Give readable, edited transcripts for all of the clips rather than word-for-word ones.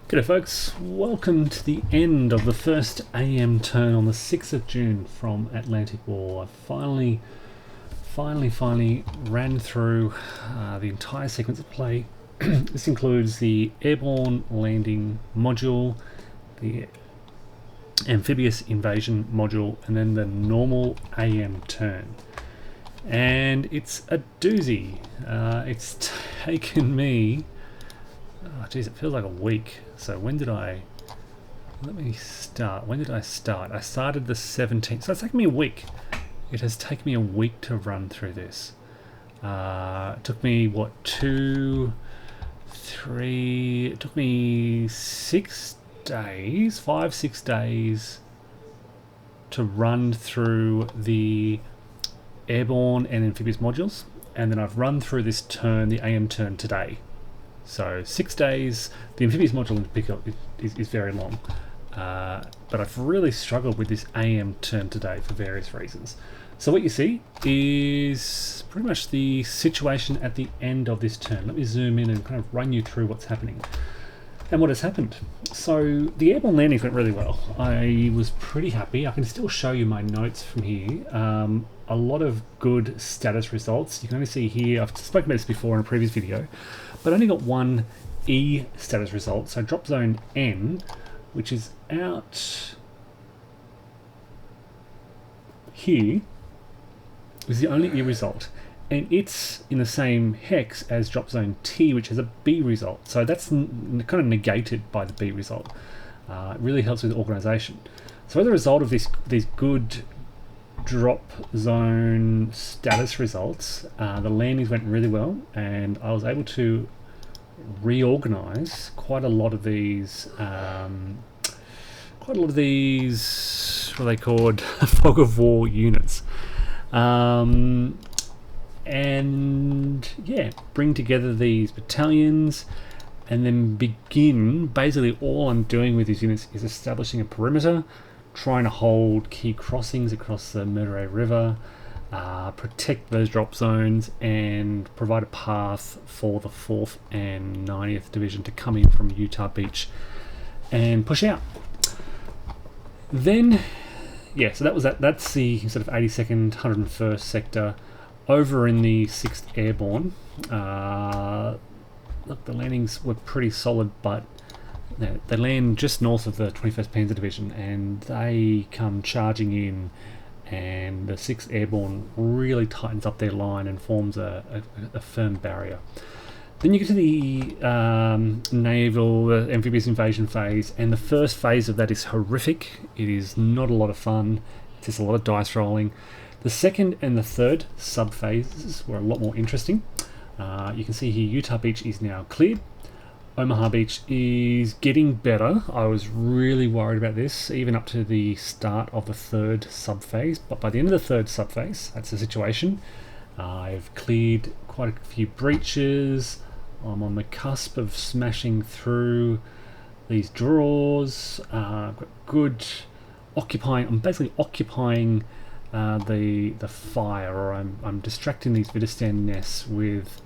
G'day folks, welcome to the end of the first AM turn on the 6th of June from Atlantic Wall. I finally ran through the entire sequence of play. This includes the airborne landing module, the amphibious invasion module, and then the normal AM turn. And it's a doozy. It's taken me, oh geez, it feels like a week. So when did I start? When did I start? I started the 17th. So it's taken me a week. It has taken me a week to run through this. It took me, what, it took me 6 days, 5-6 days to run through the airborne and amphibious modules. And then I've run through this turn, the AM turn, today. So 6 days. The amphibious module in particular is very long, but I've really struggled with this AM turn today for various reasons. So what you see is pretty much the situation at the end of this turn. Let me zoom in and kind of run you through what's happening and what has happened. So the airborne landings went really well. I was pretty happy. I can still show you my notes from here. A lot of good status results. You can only see here, I've spoken about this before in a previous video, but I only got one E status result. So drop zone N, which is out here, is the only E result. And it's in the same hex as drop zone T, which has a B result. So that's kind of negated by the B result. It really helps with organisation. So as a result of these good drop zone status results, the landings went really well, and I was able to reorganize quite a lot of these what are they called, fog of war units, and yeah, bring together these battalions and then begin. Basically all I'm doing with these units is establishing a perimeter, trying to hold key crossings across the Murray River, protect those drop zones, and provide a path for the 4th and 90th Division to come in from Utah Beach and push out. Then, yeah, so that's the sort of 82nd, 101st sector. Over in the 6th Airborne, look, the landings were pretty solid, but they land just north of the 21st Panzer Division, and they come charging in, and the 6th Airborne really tightens up their line and forms a firm barrier. Then you get to the naval amphibious invasion phase, and the first phase of that is horrific. It is not a lot of fun. It's just a lot of dice rolling. The second and the third sub-phases were a lot more interesting. You can see here Utah Beach is now cleared. Omaha Beach is getting better. I was really worried about this, even up to the start of the third sub-phase. But by the end of the third sub-phase, that's the situation. I've cleared quite a few breaches. I'm on the cusp of smashing through these draws. I've got good occupying. I'm basically occupying the fire, or I'm distracting these Vidistan nests with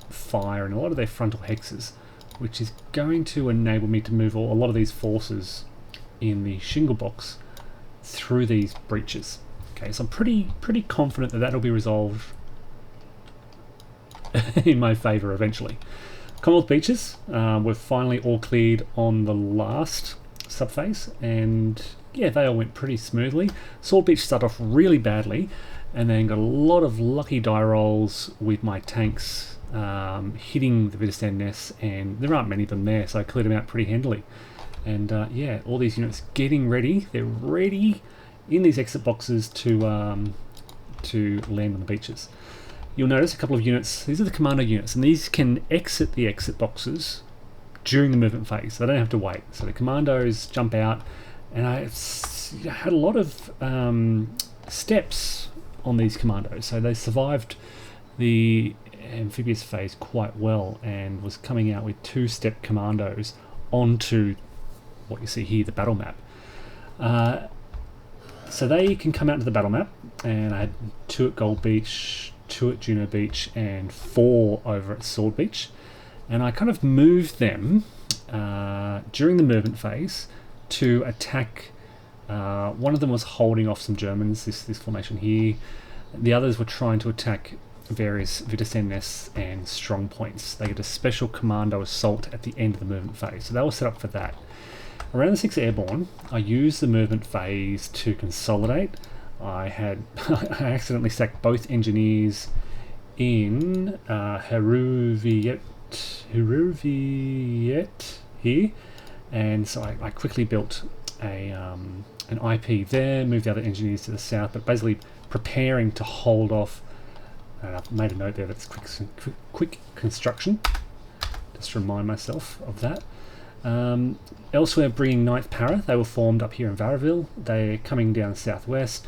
fire and a lot of their frontal hexes, which is going to enable me to move a lot of these forces in the shingle box through these breaches. Okay, so I'm pretty confident that that'll be resolved in my favour eventually. Commonwealth beaches were finally all cleared on the last subphase, and yeah, they all went pretty smoothly. Sword Beach started off really badly, and then got a lot of lucky die rolls with my tanks hitting the Vidistan nests, and there aren't many of them there, so I cleared them out pretty handily. And yeah, all these units getting ready. They're ready in these exit boxes to land on the beaches. You'll notice a couple of units. These are the commando units, and these can exit the exit boxes during the movement phase. So they don't have to wait. So the commandos jump out, and I had a lot of steps on these commandos. So they survived the amphibious phase quite well, and was coming out with 2-step commandos onto what you see here, the battle map. So they can come out to the battle map, and I had 2 at Gold Beach, 2 at Juno Beach, and 4 over at Sword Beach. And I kind of moved them during the movement phase to attack. One of them was holding off some Germans, this formation here. The others were trying to attack various Widerstand nests and strong points. They get a special commando assault at the end of the movement phase, so they were set up for that. Around the 6th Airborne, I used the movement phase to consolidate. I accidentally stacked both engineers in Heruviet here, and so I quickly built an IP there, moved the other engineers to the south, but basically preparing to hold off. And I've made a note there that it's quick construction, just to remind myself of that. Elsewhere, bringing 9th Para, they were formed up here in Varaville. They're coming down southwest.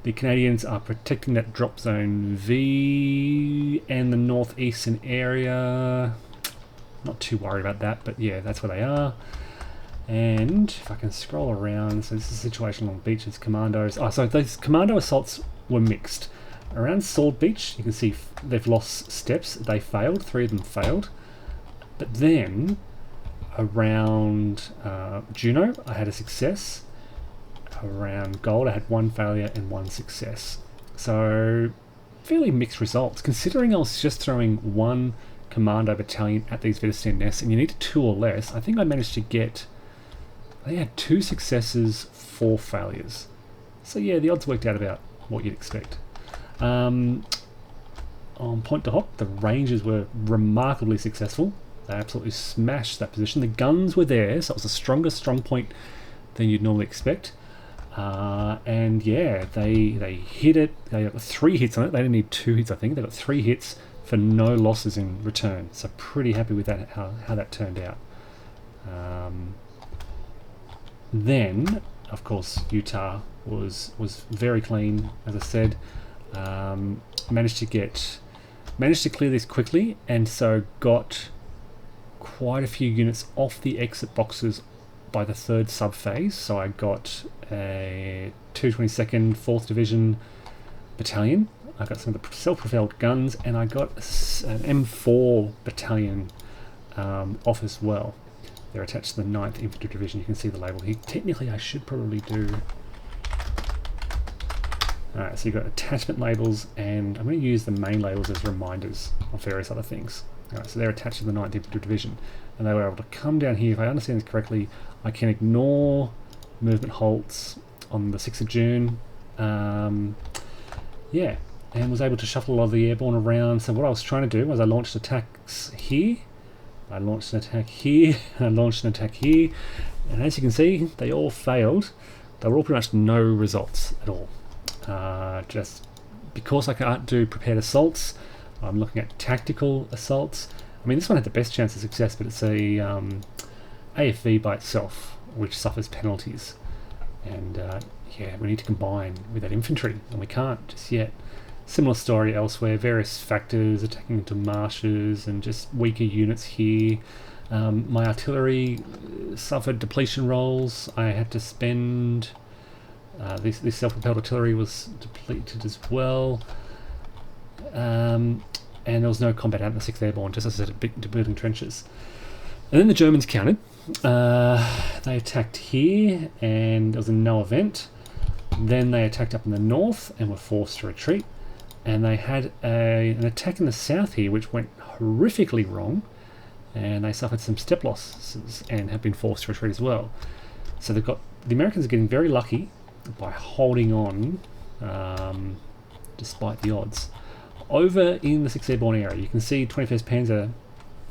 The Canadians are protecting that drop zone V and the northeastern area. Not too worried about that, but yeah, that's where they are. And if I can scroll around, so this is a situation along beaches, commandos. So those commando assaults were mixed. Around Sword Beach, you can see they've lost steps. They failed. 3 of them failed. But then, around Juno, I had a success. Around Gold, I had 1 failure and 1 success. So, fairly mixed results. Considering I was just throwing 1 commando battalion at these Widerstand nests, and you need 2 or less, I think I managed to get... I had 2 successes, 4 failures. So yeah, the odds worked out about what you'd expect. On Point de Hoc, the Rangers were remarkably successful. They absolutely smashed that position. The guns were there, so it was a stronger strong point than you'd normally expect. And yeah, they hit it. They got 3 hits on it. They didn't need 2 hits, I think. They got 3 hits for no losses in return. So pretty happy with that, how that turned out. Then, of course, Utah was very clean, as I said. Managed to clear this quickly, and so got quite a few units off the exit boxes by the 3rd sub phase. So I got a 222nd 4th Division battalion. I got some of the self-propelled guns, and I got an M4 battalion off as well. They're attached to the 9th Infantry Division. You can see the label here. Technically, I should probably do... Alright, so you've got attachment labels, and I'm going to use the main labels as reminders of various other things. Alright, so they're attached to the 9th Infantry Division, and they were able to come down here. If I understand this correctly, I can ignore movement halts on the 6th of June. Yeah, and was able to shuffle a lot of the airborne around. So what I was trying to do was I launched attacks here, I launched an attack here, I launched an attack here, and as you can see, they all failed. They were all pretty much no results at all. Just because I can't do prepared assaults, I'm looking at tactical assaults. I mean, this one had the best chance of success, but it's a AFV by itself, which suffers penalties. And yeah, we need to combine with that infantry, and we can't just yet. Similar story elsewhere, various factors attacking into marshes and just weaker units here. My artillery suffered depletion rolls. I had to spend... this self-propelled artillery was depleted as well. And there was no combat out in the 6th Airborne, just as I said, building trenches. And then the Germans countered. They attacked here, and there was a no event. Then they attacked up in the north and were forced to retreat. And they had an attack in the south here, which went horrifically wrong, and they suffered some step losses and have been forced to retreat as well. So the Americans are getting very lucky by holding on despite the odds. Over in the 6th Airborne area, you can see 21st Panzer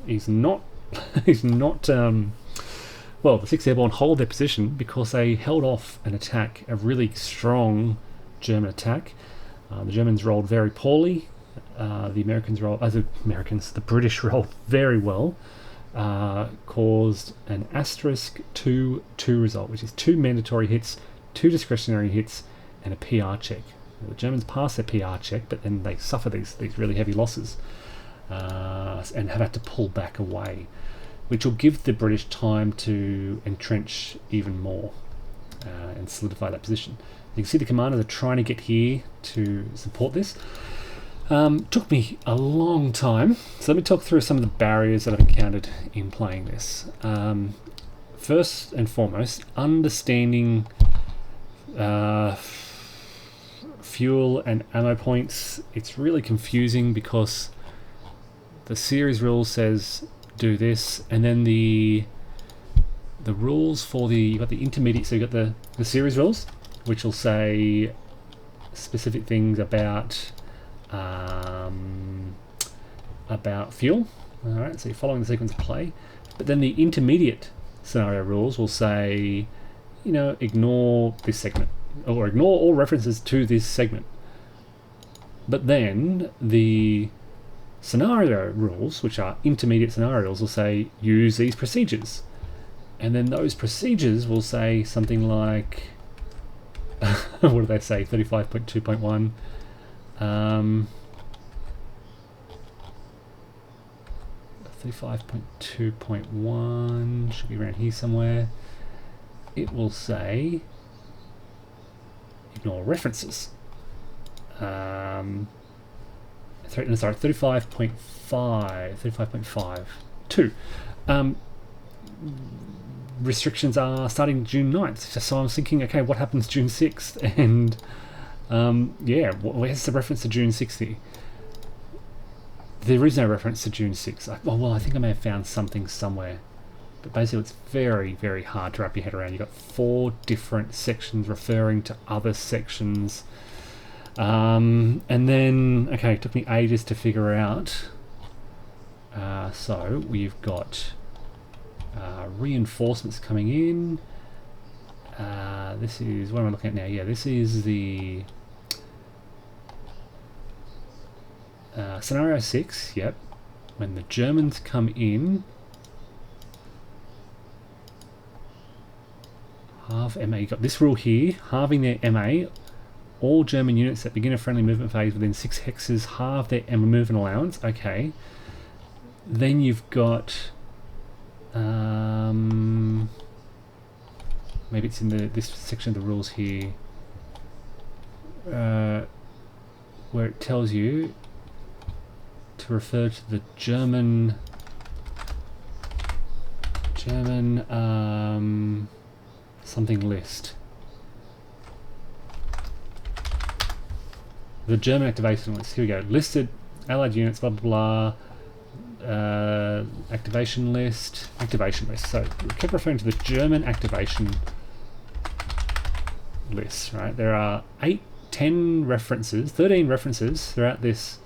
is not well, the 6th Airborne hold their position because they held off an attack, a really strong German attack. The Germans rolled very poorly. The British rolled very well. Caused an asterisk 2-2 result, which is 2 mandatory hits, 2 discretionary hits, and a PR check. The Germans pass their PR check, but then they suffer these really heavy losses and have had to pull back away, which will give the British time to entrench even more and solidify that position. You can see the commanders are trying to get here to support this. Took me a long time, so let me talk through some of the barriers that I've encountered in playing this. First and foremost, understanding fuel and ammo points. It's really confusing because the series rule says do this, and then the rules for you've got the intermediate, so you've got the series rules, which will say specific things about fuel. Alright, so you're following the sequence of play. But then the intermediate scenario rules will say, you know, ignore this segment, or ignore all references to this segment. But then the scenario rules, which are intermediate scenario rules, will say use these procedures. And then those procedures will say something like, what do they say, 35.2.1, 35.2.1 should be around here somewhere. It will say ignore references. Sorry, 35.5.2. Restrictions are starting June 9th. So I was thinking, okay, what happens June 6th? And yeah, where's the reference to June 6th here? There is no reference to June 6th. Well, I think I may have found something somewhere. But basically it's very, very hard to wrap your head around. You've got 4 different sections referring to other sections. And then, okay, it took me ages to figure out. So we've got reinforcements coming in. This is, what am I looking at now? Yeah, this is the scenario 6, yep. When the Germans come in, halve MA. You've got this rule here, halving their MA. All German units that begin a friendly movement phase within 6 hexes halve their movement allowance. Okay. Then you've got maybe it's in this section of the rules here, where it tells you to refer to the German something list. The German activation list. Here we go. Listed Allied units, blah blah blah. Activation list. So we kept referring to the German activation list, right? There are 13 references throughout this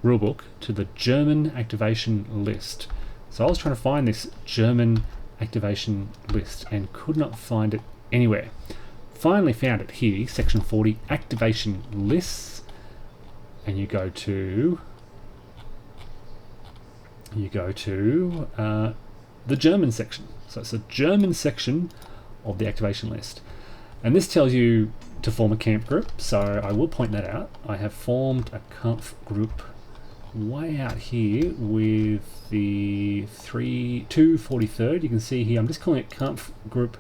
rulebook to the German activation list. So I was trying to find this German activation list and could not find it anywhere. Finally found it here, section 40, activation lists, and you go to the German section. So it's the German section of the activation list, and this tells you to form a camp group. So I will point that out. I have formed a camp group way out here with the 243rd. You can see here I'm just calling it camp group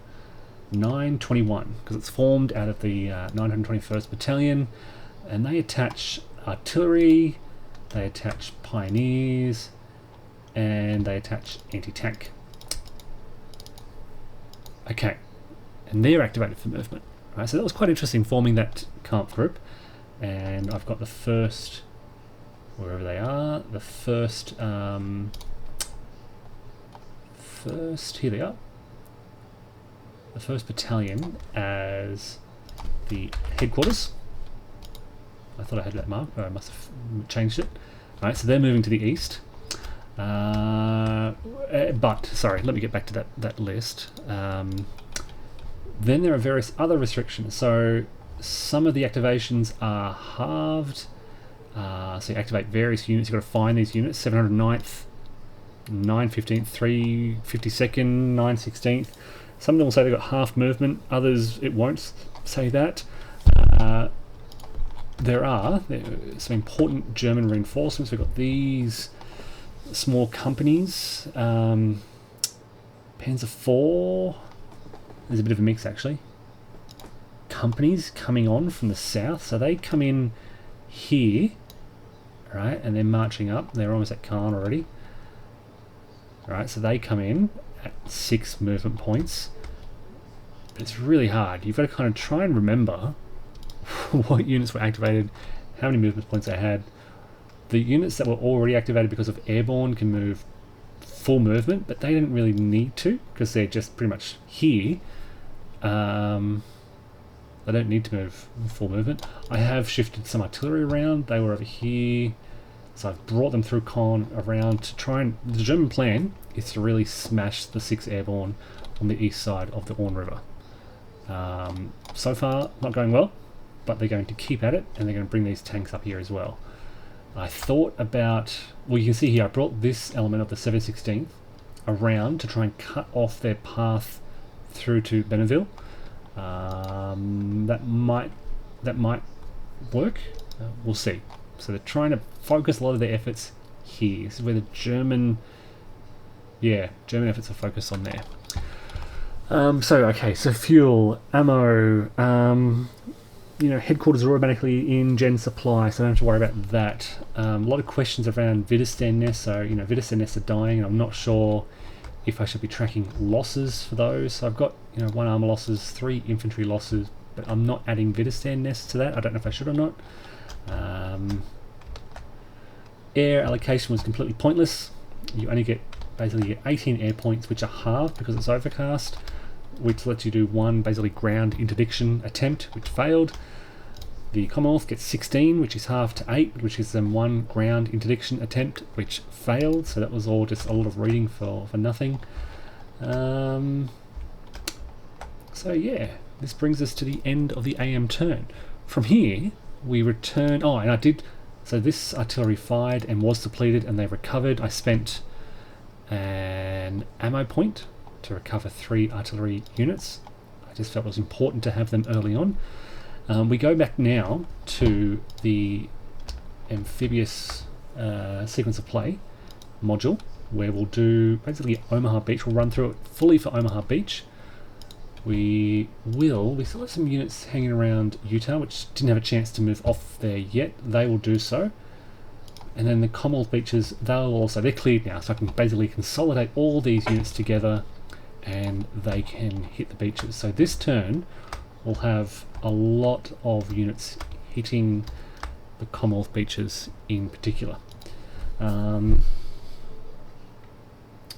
921 because it's formed out of the 921st Battalion, and they attach artillery, they attach pioneers, and they attach anti-tank. Okay, and they're activated for movement. Right, so that was quite interesting forming that camp group, and I've got the first, wherever they are, the first here they are, the 1st Battalion as the headquarters. I thought I had that marked, but I must have changed it. Alright, so they're moving to the east. But, sorry, let me get back to that list. Then there are various other restrictions. So some of the activations are halved. So you activate various units. You've got to find these units. 709th, 915th, 352nd, 916th. Some of them will say they've got half movement. Others, it won't say that. There are some important German reinforcements. We've got these small companies. Panzer IV. There's a bit of a mix actually. Companies coming on from the south. So they come in here Alright, and they're marching up. They're almost at Caen already. Alright, so they come in at 6 movement points. But it's really hard. You've got to kind of try and remember what units were activated, how many movement points they had. The units that were already activated because of airborne can move full movement, but they didn't really need to because they're just pretty much here. They don't need to move full movement. I have shifted some artillery around. They were over here, so I've brought them through Caen around to try and... The German plan is to really smash the 6 airborne on the east side of the Orne River. So far, not going well, but they're going to keep at it, and they're going to bring these tanks up here as well. I thought about... Well, you can see here, I brought this element of the 716th around to try and cut off their path through to Benneville. That might work. We'll see. So they're trying to focus a lot of their efforts here. This is where the German efforts are focused on there. So fuel, ammo, headquarters are automatically in gen supply, so I don't have to worry about that. A lot of questions around Wittgenstein nests, so Wittgenstein nests are dying, and I'm not sure if I should be tracking losses for those. So I've got 1 armor losses, 3 infantry losses, but I'm not adding Wittgenstein nests to that. I don't know if I should or not. Air allocation was completely pointless. You only get basically 18 air points, which are halved because it's overcast, which lets you do 1 basically ground interdiction attempt, which failed. The Commonwealth gets 16, which is halved to 8, which is then 1 ground interdiction attempt, which failed. So that was all just a lot of reading for nothing. So yeah, this brings us to the end of the AM turn. From here, we return... Oh, and I did... So this artillery fired and was depleted, and they recovered. I spent an ammo point to recover 3 artillery units. I just felt it was important to have them early on. We go back now to the amphibious sequence of play module, where we'll do basically Omaha Beach. We'll run through it fully for Omaha Beach. We still have some units hanging around Utah, which didn't have a chance to move off there yet. They will do so. And then the Commonwealth beaches, they're cleared now, so I can basically consolidate all these units together and they can hit the beaches. So this turn we'll have a lot of units hitting the Commonwealth beaches in particular.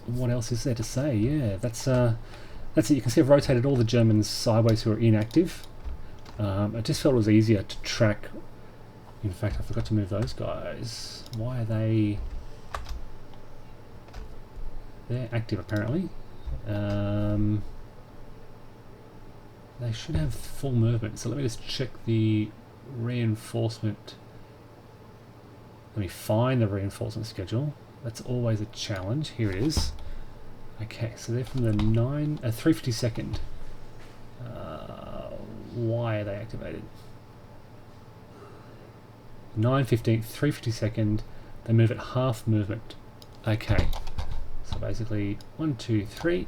What else is there to say? Yeah, that's it. You can see I've rotated all the Germans sideways who are inactive. I just felt it was easier to track. In fact, I forgot to move those guys. Why are they... They're active apparently. They should have full movement. So let me just check the reinforcement. Let me find the reinforcement schedule. That's always a challenge. Here it is. Okay, so they're from the 352nd. Why are they activated? 915th, 352nd. They move at half movement. Okay, so basically 1, 2, 3.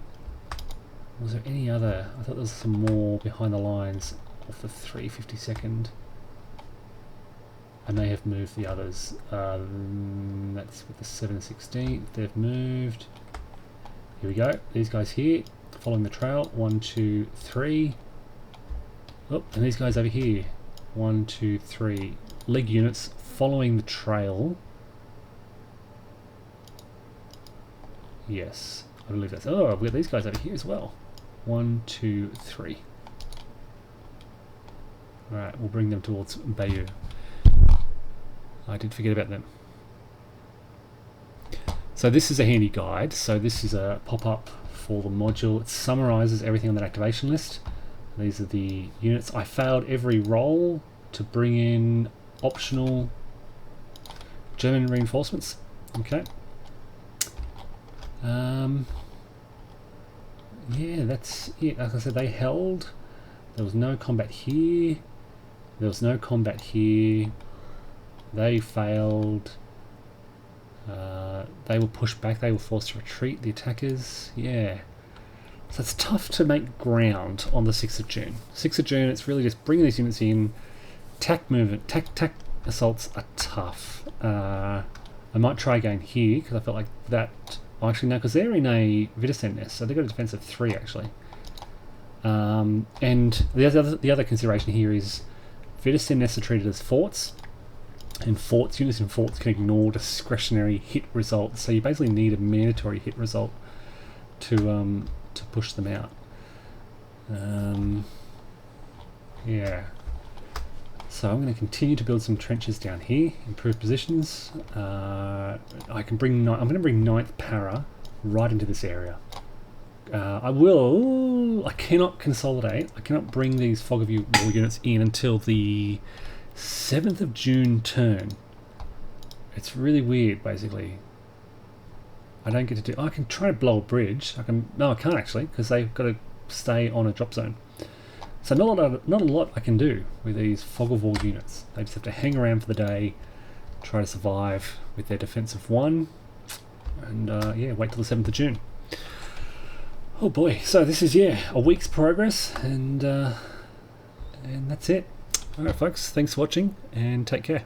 Was there any other? I thought there was some more behind the lines of the 352nd. I may have moved the others. That's with the 716th. They've moved. Here we go. These guys here, following the trail. 1, 2, 3. Oh, and these guys over here. 1, 2, 3. Leg units following the trail. Yes, I believe that's... Oh, we've got these guys over here as well. 1, 2, 3. Alright, we'll bring them towards Bayeux. I did forget about them. So this is a handy guide. So this is a pop-up for the module. It summarises everything on that activation list. These are the units. I failed every roll to bring in optional German reinforcements. Okay. Yeah, that's it. Like I said, they held. There was no combat here. There was no combat here. They failed. They were pushed back. They were forced to retreat, the attackers. Yeah. So it's tough to make ground on the 6th of June. 6th of June, it's really just bringing these units in, tack movement, tack assaults are tough. I might try again here because I felt like that. Oh, actually, no, because they're in a Vidicen nest, so they've got a defense of 3 actually. And the other consideration here is Vidicen nests are treated as forts, and units in forts can ignore discretionary hit results. So you basically need a mandatory hit result to push them out. Yeah. So I'm going to continue to build some trenches down here, improve positions. I'm going to bring 9th Para right into this area. I cannot consolidate. I cannot bring these Fog of War units in until the 7th of June turn. It's really weird, basically. I don't get to do... I can try to blow a bridge. No, I can't actually, because they've got to stay on a drop zone. So not a lot I can do with these Fog of War units. They just have to hang around for the day, try to survive with their defense of 1, and yeah, wait till the 7th of June. Oh boy, so this is, yeah, a week's progress, and that's it. Alright folks, thanks for watching, and take care.